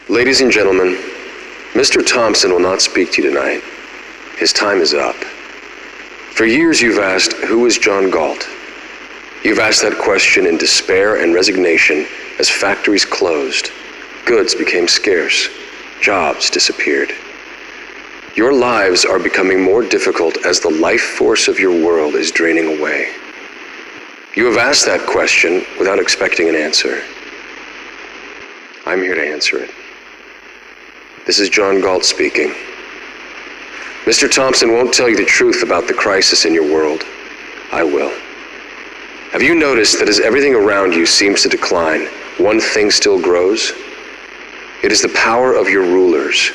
Ladies and gentlemen, Mr. Thompson will not speak to you tonight. His time is up. For years you've asked, who is John Galt? You've asked that question in despair and resignation as factories closed, goods became scarce, jobs disappeared. Your lives are becoming more difficult as the life force of your world is draining away. You have asked that question without expecting an answer. I'm here to answer it. This is John Galt speaking. Mr. Thompson won't tell you the truth about the crisis in your world. I will. Have you noticed that as everything around you seems to decline, one thing still grows? It is the power of your rulers.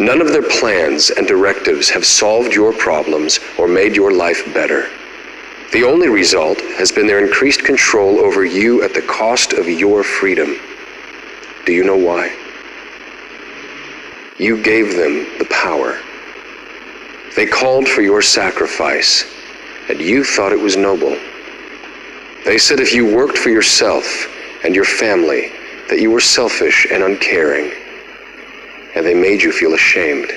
None of their plans and directives have solved your problems or made your life better. The only result has been their increased control over you at the cost of your freedom. Do you know why? You gave them the power. They called for your sacrifice, and you thought it was noble. They said if you worked for yourself and your family, that you were selfish and uncaring, and they made you feel ashamed.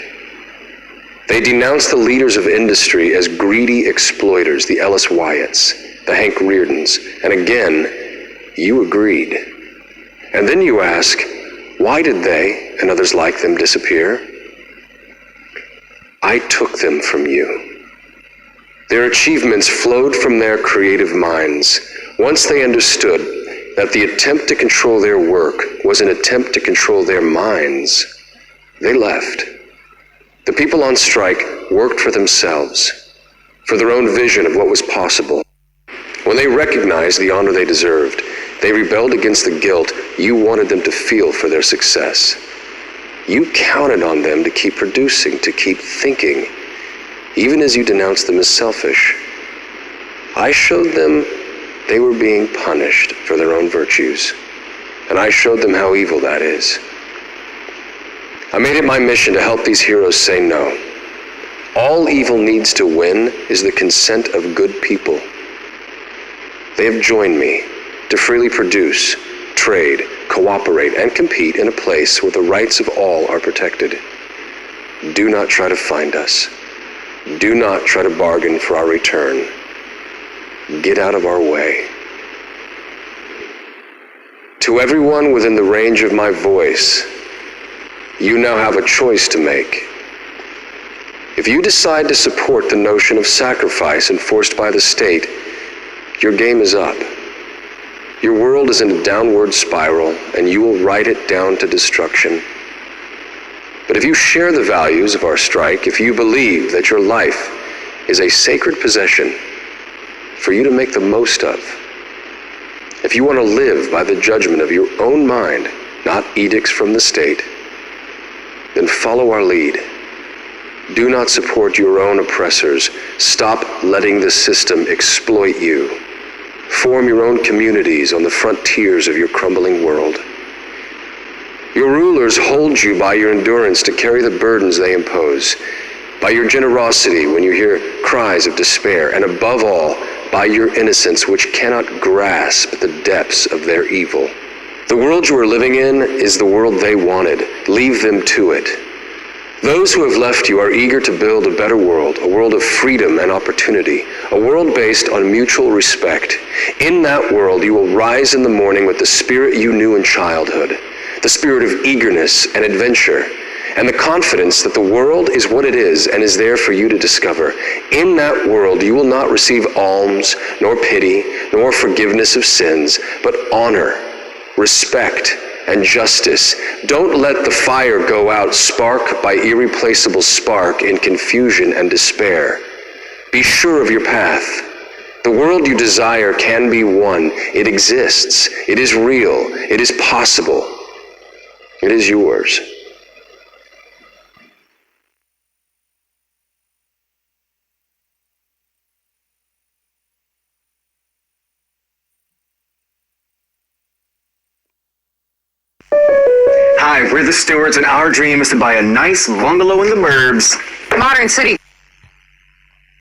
They denounced the leaders of industry as greedy exploiters, the Ellis Wyatts, the Hank Reardons, and again, you agreed. And then you ask, why did they and others like them disappear? I took them from you. Their achievements flowed from their creative minds. Once they understood that the attempt to control their work was an attempt to control their minds, they left. The people on strike worked for themselves, for their own vision of what was possible. When they recognized the honor they deserved, they rebelled against the guilt you wanted them to feel for their success. You counted on them to keep producing, to keep thinking, even as you denounced them as selfish. I showed them they were being punished for their own virtues, and I showed them how evil that is. I made it my mission to help these heroes say no. All evil needs to win is the consent of good people. They have joined me to freely produce, trade, cooperate, and compete in a place where the rights of all are protected. Do not try to find us. Do not try to bargain for our return. Get out of our way. To everyone within the range of my voice, you now have a choice to make. If you decide to support the notion of sacrifice enforced by the state, your game is up. Your world is in a downward spiral, and you will ride it down to destruction. But if you share the values of our strike, if you believe that your life is a sacred possession for you to make the most of, if you want to live by the judgment of your own mind, not edicts from the state, then follow our lead. Do not support your own oppressors. Stop letting the system exploit you. Form your own communities on the frontiers of your crumbling world. Your rulers hold you by your endurance to carry the burdens they impose, by your generosity when you hear cries of despair, and above all, by your innocence which cannot grasp the depths of their evil. The world you are living in is the world they wanted. Leave them to it. Those who have left you are eager to build a better world, a world of freedom and opportunity, a world based on mutual respect. In that world, you will rise in the morning with the spirit you knew in childhood, the spirit of eagerness and adventure, and the confidence that the world is what it is and is there for you to discover. In that world, you will not receive alms, nor pity, nor forgiveness of sins, but honor, respect, and justice. Don't let the fire go out spark by irreplaceable spark in confusion and despair. Be sure of your path. The world you desire can be won. It exists. It is real. It is possible. It is yours. Hi, we're the stewards, and our dream is to buy a nice bungalow in the burbs. Modern City.